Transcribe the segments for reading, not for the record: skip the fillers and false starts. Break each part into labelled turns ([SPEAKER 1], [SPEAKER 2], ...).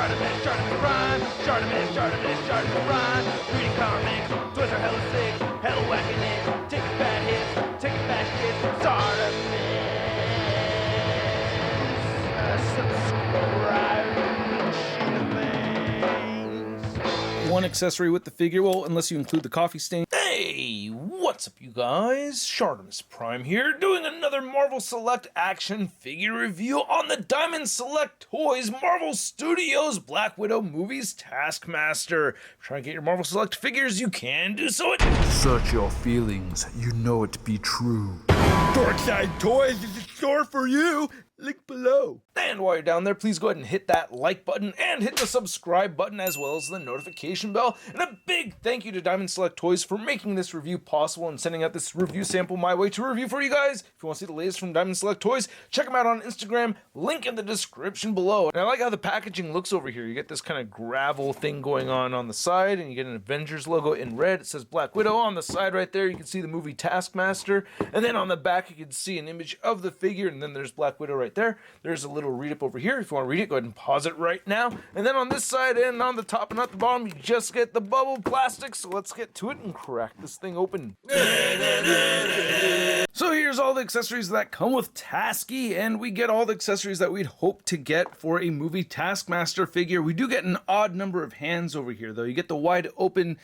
[SPEAKER 1] ShartimusPrime, ShartimusPrime. Reading comics, toys are hella sick, hella whacking it. Taking bad hits, taking bad shit. Subscribe.
[SPEAKER 2] One accessory with the figure, well, unless you include the coffee stain. Hey, what's up, you guys? ShartimusPrime here, doing another Marvel Select action figure review on the Diamond Select Toys Marvel Studios Black Widow movies Taskmaster. Trying to get your Marvel Select figures, you can do so at
[SPEAKER 3] Search your feelings, you know it be true.
[SPEAKER 2] Darkside Toys is a store for you. Link below. And while you're down there, please go ahead and hit that like button and hit the subscribe button as well as the notification bell. And a big thank you to Diamond Select Toys for making this review possible and sending out this review sample my way to review for you guys. If you want to see the latest from Diamond Select Toys, check them out on Instagram, link in the description below. And I like how the packaging looks over here. You get this kind of gravel thing going on the side, and you get an Avengers logo in red. It says Black Widow on the side right there. You can see the movie Taskmaster. And then on the back, you can see an image of the figure, and then there's Black Widow right there. There's a little read up over here. If you want to read it, go ahead and pause it right now. And then on this side and on the top and at the bottom, you just get the bubble plastic. So let's get to it and crack this thing open. So here's all the accessories that come with Tasky, and we get all the accessories that we'd hope to get for a movie Taskmaster figure. We do get an odd number of hands over here, though. You get the wide open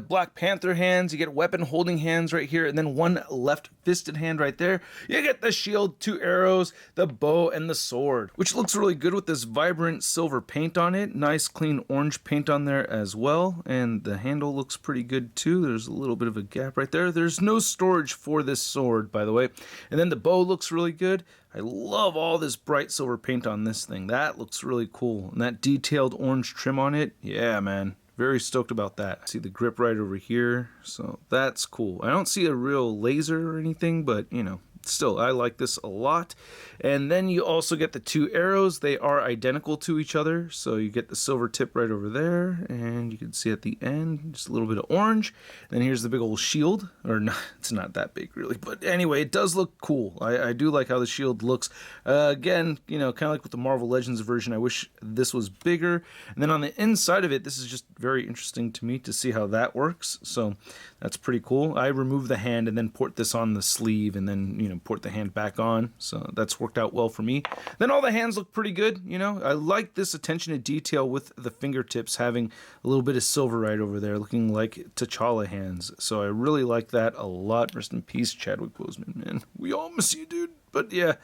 [SPEAKER 2] Black Panther hands, you get weapon holding hands right here, and then one left fisted hand right there. You get the shield, 2 arrows, the bow, and the sword, which looks really good with this vibrant silver paint on it. Nice clean orange paint on there as well, and the handle looks pretty good too. There's a little bit of a gap right there. There's no storage for this sword, by the way. And then the bow looks really good. I love all this bright silver paint on this thing. That looks really cool. And that detailed orange trim on it, yeah, man. Very stoked about that. See the grip right over here, so that's cool. I don't see a real laser or anything, but you know, still, I like this a lot. And then you also get the 2 arrows. They are identical to each other. So you get the silver tip right over there. And you can see at the end, just a little bit of orange. Then here's the big old shield. Or no, it's not that big really. But anyway, it does look cool. I do like how the shield looks. Again, you know, kind of like with the Marvel Legends version, I wish this was bigger. And then on the inside of it, this is just very interesting to me to see how that works. So that's pretty cool. I removed the hand and then put this on the sleeve and then, you know, put the hand back on, so that's worked out well for me. Then all the hands look pretty good, you know. I like this attention to detail with the fingertips having a little bit of silver right over there, looking like T'Challa hands. So I really like that a lot. Rest in peace, Chadwick Boseman, man. We all miss you, dude. But yeah,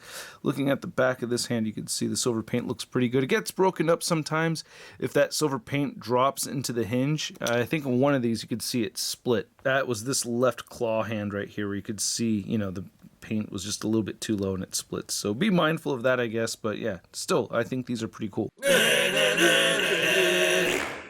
[SPEAKER 2] looking at the back of this hand, you can see the silver paint looks pretty good. It gets broken up sometimes if that silver paint drops into the hinge. I think on one of these you could see it split. That was this left claw hand right here where you could see, you know, the paint was just a little bit too low and it splits. So be mindful of that, I guess. But yeah, still, I think these are pretty cool.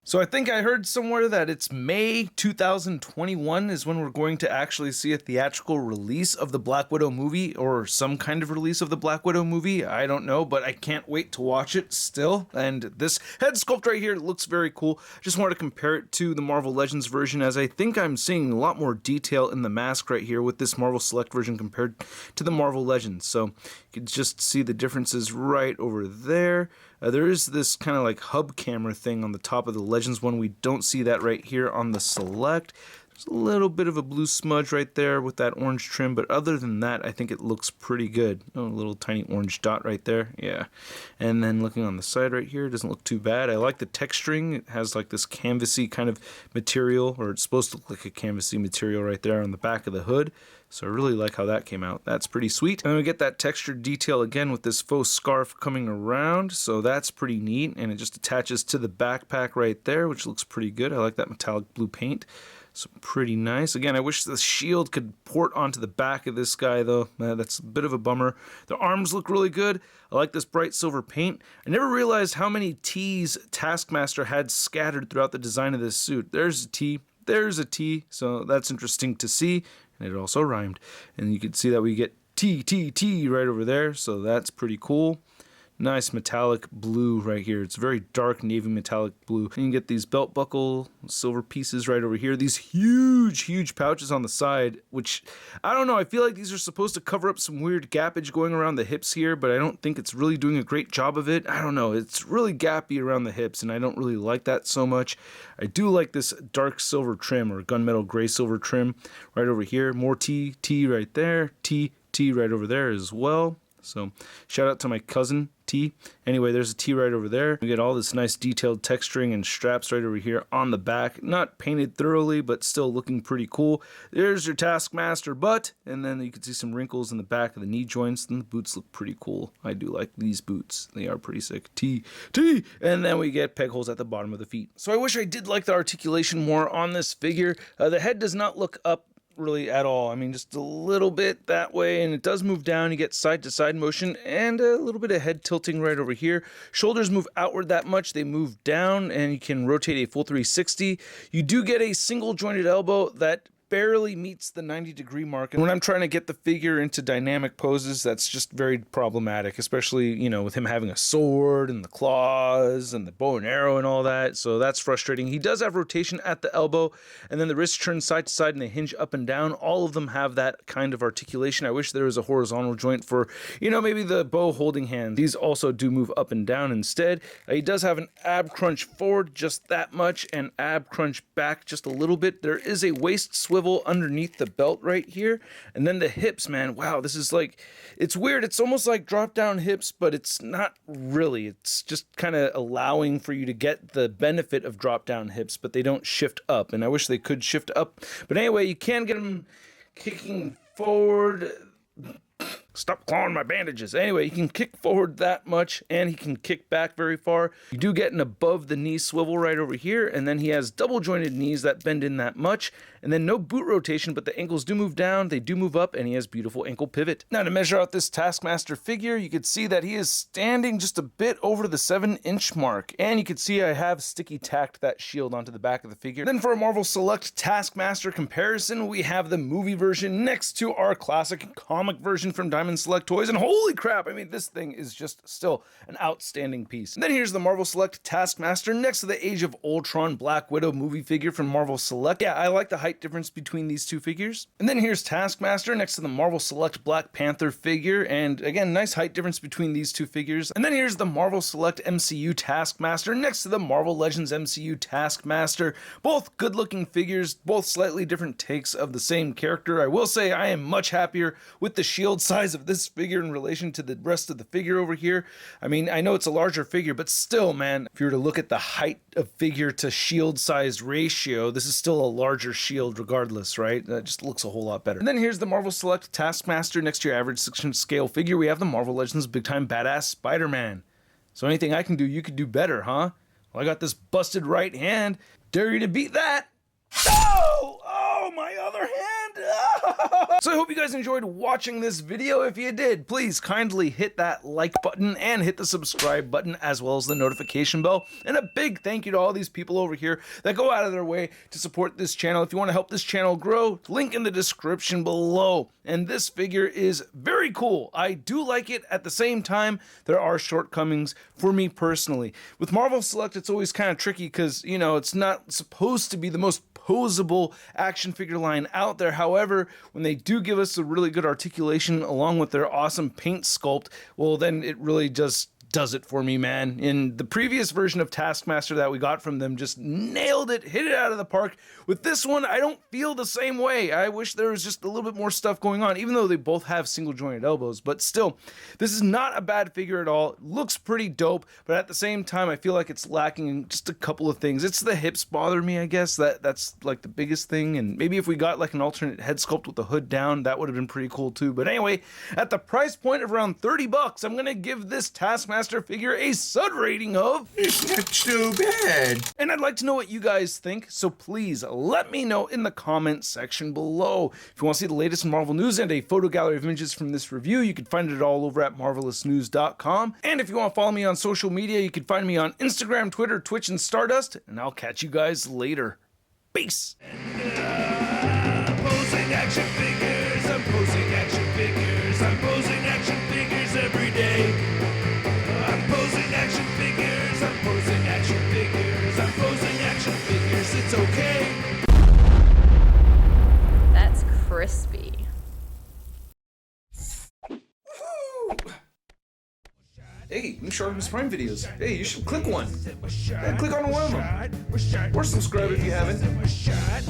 [SPEAKER 2] So I think I heard somewhere that it's May 2021 is when we're going to actually see a theatrical release of the Black Widow movie, or some kind of release of the Black Widow movie. I don't know, but I can't wait to watch it still. And this head sculpt right here looks very cool. Just wanted to compare it to the Marvel Legends version, as I think I'm seeing a lot more detail in the mask right here with this Marvel Select version compared to the Marvel Legends. So you can just see the differences right over there. There is this kind of like hub camera thing on the top of the Legends one. We don't see that right here on the Select. There's a little bit of a blue smudge right there with that orange trim, but other than that, I think it looks pretty good. Oh, a little tiny orange dot right there, yeah. And then looking on the side right here, it doesn't look too bad. I like the texturing. It has like this canvasy kind of material, or it's supposed to look like a canvasy material right there on the back of the hood. So I really like how that came out. That's pretty sweet. And then we get that textured detail again with this faux scarf coming around. So that's pretty neat. And it just attaches to the backpack right there, which looks pretty good. I like that metallic blue paint. So pretty nice. Again, I wish the shield could port onto the back of this guy, though. That's a bit of a bummer. The arms look really good. I like this bright silver paint. I never realized how many T's Taskmaster had scattered throughout the design of this suit. There's a T. There's a T. So that's interesting to see. And it also rhymed. And you can see that we get T, T, T right over there. So that's pretty cool. nice metallic blue right here. It's very dark navy metallic blue. And you can get these belt buckle silver pieces right over here. These huge pouches on the side, which I don't know. I feel like these are supposed to cover up some weird gappage going around the hips here, but I don't think it's really doing a great job of it. I don't know. It's really gappy around the hips, and I don't really like that so much. I do like this dark silver trim or gunmetal gray silver trim right over here. More T right there. T right over there as well. So shout out to my cousin T. Anyway, there's a T right over there. We get all this nice detailed texturing and straps right over here on the back. Not painted thoroughly, but still looking pretty cool. There's your Taskmaster butt, and then you can see some wrinkles in the back of the knee joints, and the boots look pretty cool. I do like these boots. They are pretty sick. T. And then we get peg holes at the bottom of the feet. So I wish I did like the articulation more on this figure. The head does not look up really at all. I mean, just a little bit that way, and it does move down. You get side to side motion and a little bit of head tilting right over here. Shoulders move outward that much, they move down, and you can rotate a full 360. You do get a single jointed elbow that barely meets the 90-degree mark. And when I'm trying to get the figure into dynamic poses, that's just very problematic, especially, you know, with him having a sword and the claws and the bow and arrow and all that. So that's frustrating. He does have rotation at the elbow, and then the wrists turn side to side and they hinge up and down. All of them have that kind of articulation. I wish there was a horizontal joint for, you know, maybe the bow holding hand. These also do move up and down instead. He does have an ab crunch forward just that much and ab crunch back just a little bit. There is a waist swivel underneath the belt right here, and then the hips, man, wow, this is like, it's weird. It's almost like drop down hips, but it's not really. It's just kind of allowing for you to get the benefit of drop down hips, but they don't shift up, and I wish they could shift up. But anyway, you can get them kicking forward. Stop clawing my bandages. Anyway, he can kick forward that much, and he can kick back very far. You do get an above the knee swivel right over here, and then he has double jointed knees that bend in that much, and then no boot rotation, but the ankles do move down, they do move up, and he has beautiful ankle pivot. Now, to measure out this Taskmaster figure, you can see that he is standing just a bit over the 7-inch mark, and you can see I have sticky tacked that shield onto the back of the figure. Then for a Marvel Select Taskmaster comparison, we have the movie version next to our classic comic version from Diamond Select Toys, and holy crap, I mean, this thing is just still an outstanding piece. And then here's the Marvel Select Taskmaster next to the Age of Ultron Black Widow movie figure from Marvel Select. Yeah, I like the height difference between these two figures. And then here's Taskmaster next to the Marvel Select Black Panther figure, and again, nice height difference between these two figures. And then here's the Marvel Select MCU Taskmaster next to the Marvel Legends MCU Taskmaster. Both good looking figures, both slightly different takes of the same character. I will say I am much happier with the shield size of this figure in relation to the rest of the figure over here. I mean, I know it's a larger figure, but still, man, if you were to look at the height of figure to shield size ratio, this is still a larger shield regardless, right? That just looks a whole lot better. And then here's the Marvel Select Taskmaster next to your average 6-inch scale figure. We have the Marvel Legends Big Time Badass Spider-Man. So anything I can do, you could do better, huh? Well, I got this busted right hand. Dare you to beat that? Oh, my other hand. So I hope you guys enjoyed watching this video. If you did, please kindly hit that like button and hit the subscribe button as well as the notification bell. And a big thank you to all these people over here that go out of their way to support this channel. If you want to help this channel grow, link in the description below. And this figure is very cool. I do like it. At the same time, there are shortcomings for me personally. With Marvel Select, it's always kind of tricky because, you know, it's not supposed to be the most posable action figure line out there. However, when they do give us a really good articulation along with their awesome paint sculpt, well, then it really just does it for me, man. In the previous version of Taskmaster that we got from them, just nailed it, hit it out of the park. With this one, I don't feel the same way. I wish there was just a little bit more stuff going on, even though they both have single jointed elbows. But still, this is not a bad figure at all. It looks pretty dope, but at the same time, I feel like it's lacking in just a couple of things. It's the hips bother me, I guess. That's like the biggest thing. And maybe if we got like an alternate head sculpt with the hood down, that would have been pretty cool too. But anyway, at the price point of around $30, I'm gonna give this Taskmaster figure a sud rating of
[SPEAKER 4] It's not too bad.
[SPEAKER 2] And I'd like to know what you guys think, so please let me know in the comment section below. If you want to see the latest Marvel news and a photo gallery of images from this review, you can find it all over at marvelousnews.com. And if you want to follow me on social media, you can find me on Instagram, Twitter, Twitch, and Stardust. And I'll catch you guys later. Peace.
[SPEAKER 1] Posing action figures, I'm posing action figures, I'm posing action figures every day. I'm
[SPEAKER 2] Hey, new ShartimusPrime videos. Hey, you should click one. Yeah, click on one of them. Or subscribe if you haven't.
[SPEAKER 1] We're shot.